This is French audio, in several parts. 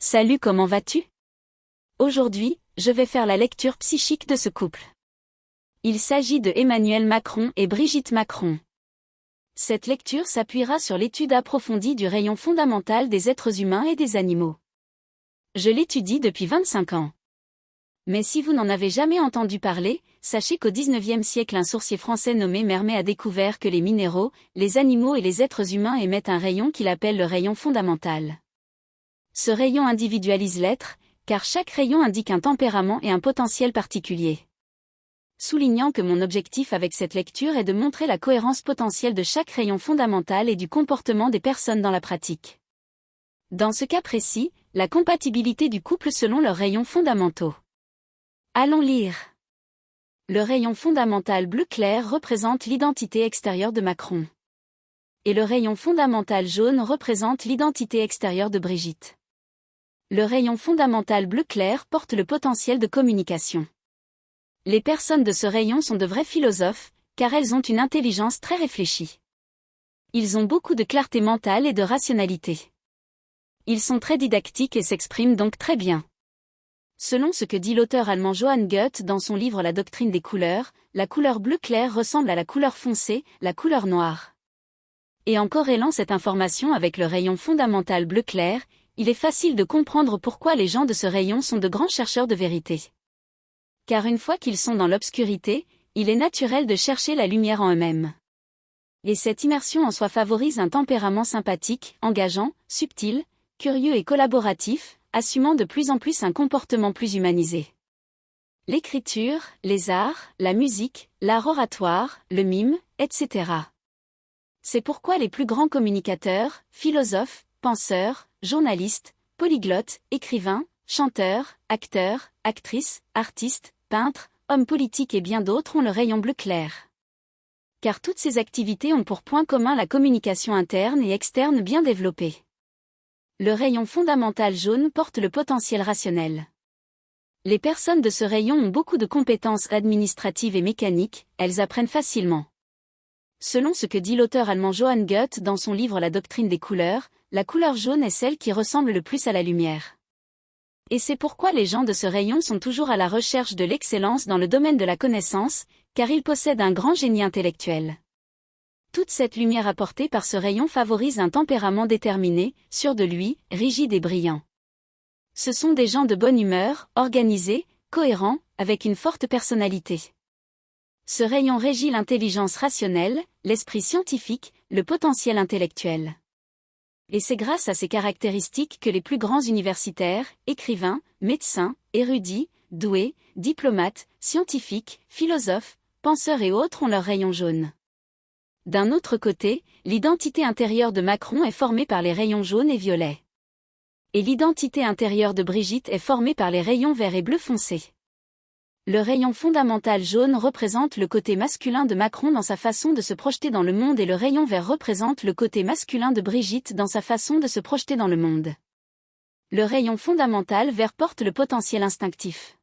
Salut, comment vas-tu? Aujourd'hui, je vais faire la lecture psychique de ce couple. Il s'agit de Emmanuel Macron et Brigitte Macron. Cette lecture s'appuiera sur l'étude approfondie du rayon fondamental des êtres humains et des animaux. Je l'étudie depuis 25 ans. Mais si vous n'en avez jamais entendu parler, sachez qu'au XIXe siècle un sourcier français nommé Mermet a découvert que les minéraux, les animaux et les êtres humains émettent un rayon qu'il appelle le rayon fondamental. Ce rayon individualise l'être, car chaque rayon indique un tempérament et un potentiel particulier. Soulignant que mon objectif avec cette lecture est de montrer la cohérence potentielle de chaque rayon fondamental et du comportement des personnes dans la pratique. Dans ce cas précis, la compatibilité du couple selon leurs rayons fondamentaux. Allons lire. Le rayon fondamental bleu clair représente l'identité extérieure de Macron. Et le rayon fondamental jaune représente l'identité extérieure de Brigitte. Le rayon fondamental bleu clair porte le potentiel de communication. Les personnes de ce rayon sont de vrais philosophes, car elles ont une intelligence très réfléchie. Ils ont beaucoup de clarté mentale et de rationalité. Ils sont très didactiques et s'expriment donc très bien. Selon ce que dit l'auteur allemand Johann Goethe dans son livre La doctrine des couleurs, la couleur bleu clair ressemble à la couleur foncée, la couleur noire. Et en corrélant cette information avec le rayon fondamental bleu clair, il est facile de comprendre pourquoi les gens de ce rayon sont de grands chercheurs de vérité. Car une fois qu'ils sont dans l'obscurité, il est naturel de chercher la lumière en eux-mêmes. Et cette immersion en soi favorise un tempérament sympathique, engageant, subtil, curieux et collaboratif, assumant de plus en plus un comportement plus humanisé. L'écriture, les arts, la musique, l'art oratoire, le mime, etc. C'est pourquoi les plus grands communicateurs, philosophes, penseurs, journalistes, polyglottes, écrivains, chanteurs, acteurs, actrices, artistes, peintres, hommes politiques et bien d'autres ont le rayon bleu clair. Car toutes ces activités ont pour point commun la communication interne et externe bien développée. Le rayon fondamental jaune porte le potentiel rationnel. Les personnes de ce rayon ont beaucoup de compétences administratives et mécaniques, elles apprennent facilement. Selon ce que dit l'auteur allemand Johann Goethe dans son livre La doctrine des couleurs, la couleur jaune est celle qui ressemble le plus à la lumière. Et c'est pourquoi les gens de ce rayon sont toujours à la recherche de l'excellence dans le domaine de la connaissance, car ils possèdent un grand génie intellectuel. Toute cette lumière apportée par ce rayon favorise un tempérament déterminé, sûr de lui, rigide et brillant. Ce sont des gens de bonne humeur, organisés, cohérents, avec une forte personnalité. Ce rayon régit l'intelligence rationnelle, l'esprit scientifique, le potentiel intellectuel. Et c'est grâce à ces caractéristiques que les plus grands universitaires, écrivains, médecins, érudits, doués, diplomates, scientifiques, philosophes, penseurs et autres ont leur rayon jaune. D'un autre côté, l'identité intérieure de Macron est formée par les rayons jaunes et violets. Et l'identité intérieure de Brigitte est formée par les rayons vert et bleu foncé. Le rayon fondamental jaune représente le côté masculin de Macron dans sa façon de se projeter dans le monde et le rayon vert représente le côté masculin de Brigitte dans sa façon de se projeter dans le monde. Le rayon fondamental vert porte le potentiel instinctif.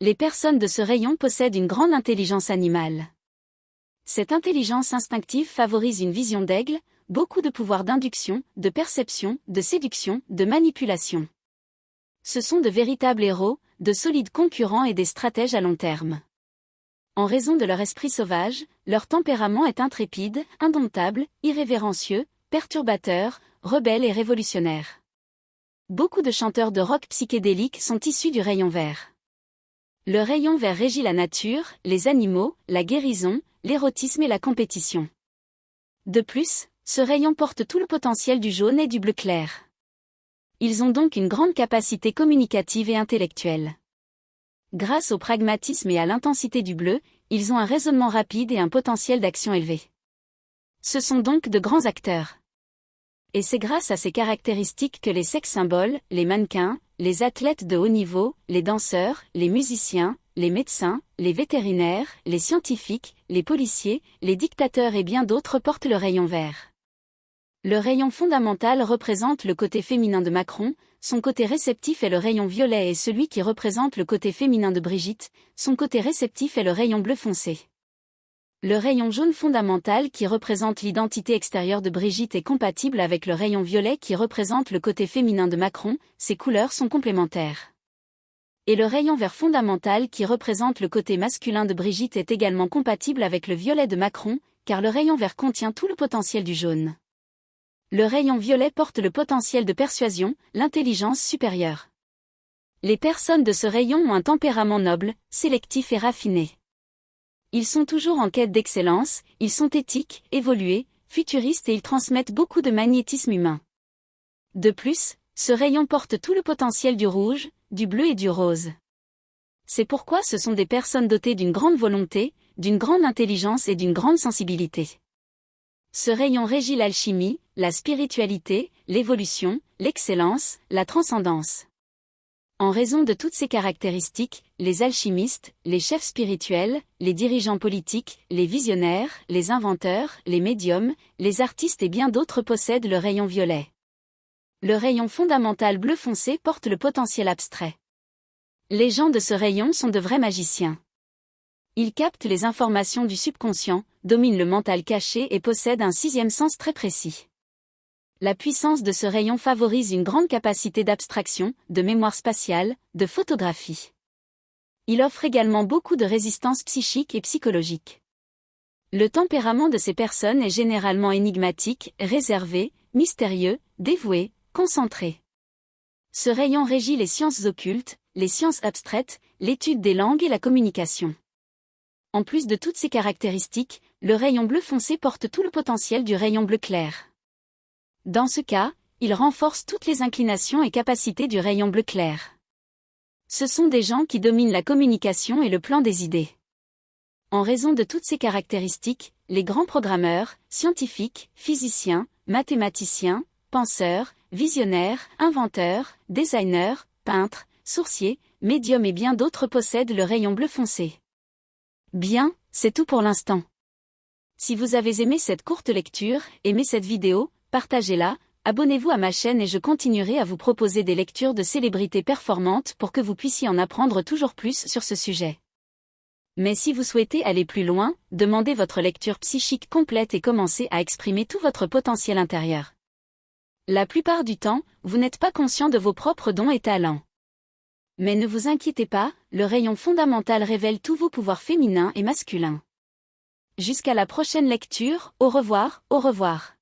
Les personnes de ce rayon possèdent une grande intelligence animale. Cette intelligence instinctive favorise une vision d'aigle, beaucoup de pouvoir d'induction, de perception, de séduction, de manipulation. Ce sont de véritables héros, de solides concurrents et des stratèges à long terme. En raison de leur esprit sauvage, leur tempérament est intrépide, indomptable, irrévérencieux, perturbateur, rebelle et révolutionnaire. Beaucoup de chanteurs de rock psychédélique sont issus du rayon vert. Le rayon vert régit la nature, les animaux, la guérison, l'érotisme et la compétition. De plus, ce rayon porte tout le potentiel du jaune et du bleu clair. Ils ont donc une grande capacité communicative et intellectuelle. Grâce au pragmatisme et à l'intensité du bleu, ils ont un raisonnement rapide et un potentiel d'action élevé. Ce sont donc de grands acteurs. Et c'est grâce à ces caractéristiques que les sex symboles, les mannequins, les athlètes de haut niveau, les danseurs, les musiciens, les médecins, les vétérinaires, les scientifiques, les policiers, les dictateurs et bien d'autres portent le rayon vert. Le rayon fondamental représente le côté féminin de Macron, son côté réceptif est le rayon violet et celui qui représente le côté féminin de Brigitte, son côté réceptif est le rayon bleu foncé. Le rayon jaune fondamental qui représente l'identité extérieure de Brigitte est compatible avec le rayon violet qui représente le côté féminin de Macron, ces couleurs sont complémentaires. Et le rayon vert fondamental qui représente le côté masculin de Brigitte est également compatible avec le violet de Macron, car le rayon vert contient tout le potentiel du jaune. Le rayon violet porte le potentiel de persuasion, l'intelligence supérieure. Les personnes de ce rayon ont un tempérament noble, sélectif et raffiné. Ils sont toujours en quête d'excellence, ils sont éthiques, évolués, futuristes et ils transmettent beaucoup de magnétisme humain. De plus, ce rayon porte tout le potentiel du rouge, du bleu et du rose. C'est pourquoi ce sont des personnes dotées d'une grande volonté, d'une grande intelligence et d'une grande sensibilité. Ce rayon régit l'alchimie, la spiritualité, l'évolution, l'excellence, la transcendance. En raison de toutes ces caractéristiques, les alchimistes, les chefs spirituels, les dirigeants politiques, les visionnaires, les inventeurs, les médiums, les artistes et bien d'autres possèdent le rayon violet. Le rayon fondamental bleu foncé porte le potentiel abstrait. Les gens de ce rayon sont de vrais magiciens. Ils captent les informations du subconscient, dominent le mental caché et possèdent un sixième sens très précis. La puissance de ce rayon favorise une grande capacité d'abstraction, de mémoire spatiale, de photographie. Il offre également beaucoup de résistance psychique et psychologique. Le tempérament de ces personnes est généralement énigmatique, réservé, mystérieux, dévoué, concentré. Ce rayon régit les sciences occultes, les sciences abstraites, l'étude des langues et la communication. En plus de toutes ces caractéristiques, le rayon bleu foncé porte tout le potentiel du rayon bleu clair. Dans ce cas, il renforce toutes les inclinations et capacités du rayon bleu clair. Ce sont des gens qui dominent la communication et le plan des idées. En raison de toutes ces caractéristiques, les grands programmeurs, scientifiques, physiciens, mathématiciens, penseurs, visionnaires, inventeurs, designers, peintres, sourciers, médiums et bien d'autres possèdent le rayon bleu foncé. Bien, c'est tout pour l'instant. Si vous avez aimé cette courte lecture, aimé cette vidéo, partagez-la, abonnez-vous à ma chaîne et je continuerai à vous proposer des lectures de célébrités performantes pour que vous puissiez en apprendre toujours plus sur ce sujet. Mais si vous souhaitez aller plus loin, demandez votre lecture psychique complète et commencez à exprimer tout votre potentiel intérieur. La plupart du temps, vous n'êtes pas conscient de vos propres dons et talents. Mais ne vous inquiétez pas, le rayon fondamental révèle tous vos pouvoirs féminins et masculins. Jusqu'à la prochaine lecture, au revoir, au revoir.